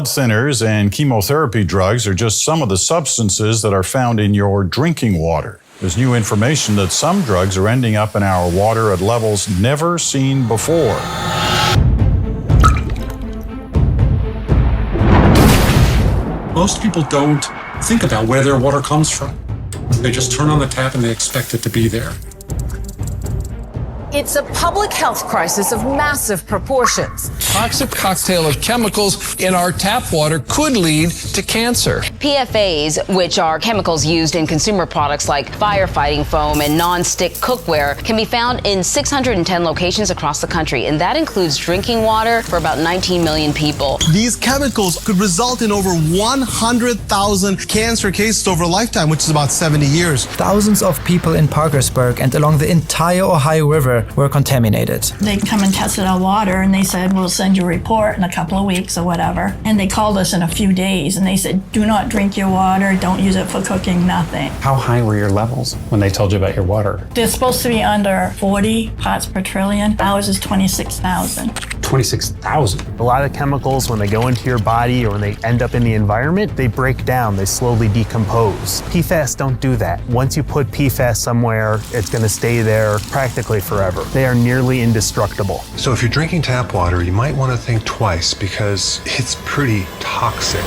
Thinners and chemotherapy drugs are just some of the substances that are found in your drinking water. There's new information that some drugs are ending up in our water at levels never seen before. Most people don't think about where their water comes from. They just turn on the tap and they expect it to be there. It's a public health crisis of massive proportions. Toxic cocktail of chemicals in our tap water could lead to cancer. PFAs, which are chemicals used in consumer products like firefighting foam and non-stick cookware, can be found in 610 locations across the country, and that includes drinking water for about 19 million people. These chemicals could result in over 100,000 cancer cases over a lifetime, which is about 70 years. Thousands of people in Parkersburg and along the entire Ohio River were contaminated. They come and tested our water and they said, we'll send you a report in a couple of weeks or whatever. And they called us in a few days and they said, do not drink your water, don't use it for cooking, nothing. How high were your levels when they told you about your water? They're supposed to be under 40 parts per trillion. Ours is 26,000. 26,000? A lot of chemicals, when they go into your body or when they end up in the environment, they break down, they slowly decompose. PFAS don't do that. Once you put PFAS somewhere, it's going to stay there practically forever. They are nearly indestructible. So if you're drinking tap water, you might want to think twice because it's pretty toxic.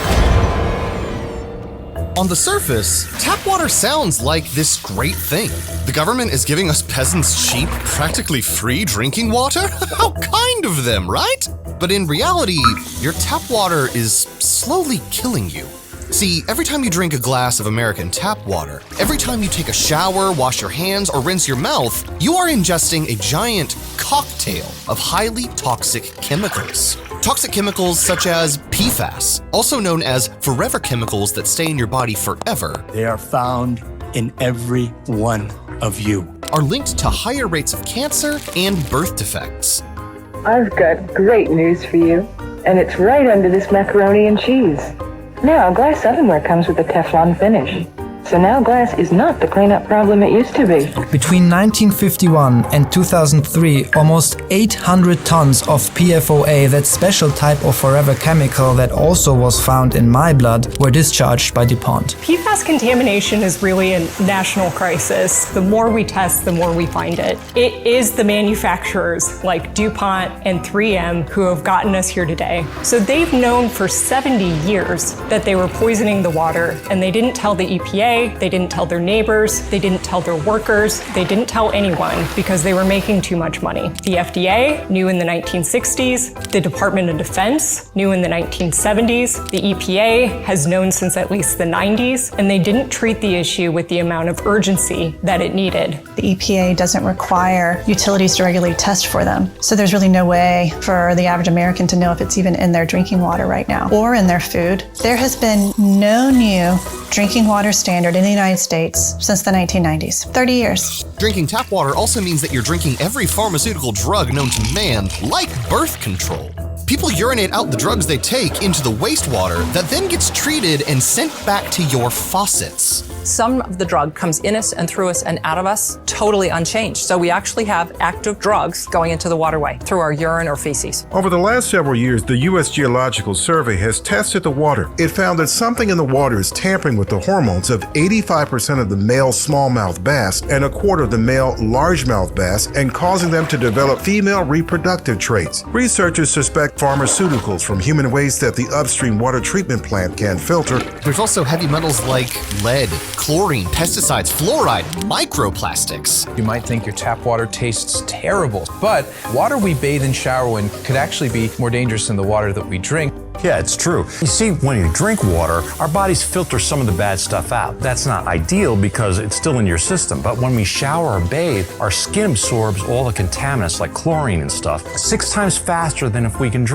On the surface, tap water sounds like this great thing. The government is giving us peasants cheap, practically free drinking water? How kind of them, right? But in reality, your tap water is slowly killing you. See, every time you drink a glass of American tap water, every time you take a shower, wash your hands, or rinse your mouth, you are ingesting a giant cocktail of highly toxic chemicals. Toxic chemicals such as PFAS, also known as forever chemicals that stay in your body forever. They are found in every one of you. Are linked to higher rates of cancer and birth defects. I've got great news for you, and it's right under this macaroni and cheese. Now, glass ovenware comes with a Teflon finish. So now glass is not the cleanup problem it used to be. Between 1951 and 2003, almost 800 tons of PFOA, that special type of forever chemical that also was found in my blood, were discharged by DuPont. PFAS contamination is really a national crisis. The more we test, the more we find it. It is the manufacturers like DuPont and 3M who have gotten us here today. So they've known for 70 years that they were poisoning the water, and they didn't tell the EPA, they didn't tell their neighbors, they didn't tell their workers, they didn't tell anyone because they were making too much money. The FDA knew in the 1960s, the Department of Defense knew in the 1970s, the EPA has known since at least the 90s, and they didn't treat the issue with the amount of urgency that it needed. The EPA doesn't require utilities to regularly test for them, so there's really no way for the average American to know if it's even in their drinking water right now or in their food. There has been no new drinking water standard in the United States since the 1990s, 30 years. Drinking tap water also means that you're drinking every pharmaceutical drug known to man, like birth control. People urinate out the drugs they take into the wastewater that then gets treated and sent back to your faucets. Some of the drug comes in us and through us and out of us totally unchanged. So we actually have active drugs going into the waterway through our urine or feces. Over the last several years, the U.S. Geological Survey has tested the water. It found that something in the water is tampering with the hormones of 85% of the male smallmouth bass and a quarter of the male largemouth bass and causing them to develop female reproductive traits. Researchers suspect pharmaceuticals from human waste that the upstream water treatment plant can filter. There's also heavy metals like lead, chlorine, pesticides, fluoride, microplastics. You might think your tap water tastes terrible, but water we bathe and shower in could actually be more dangerous than the water that we drink. Yeah, it's true. You see, when you drink water, our bodies filter some of the bad stuff out. That's not ideal because it's still in your system, but when we shower or bathe, our skin absorbs all the contaminants like chlorine and stuff 6 times faster than if we can drink.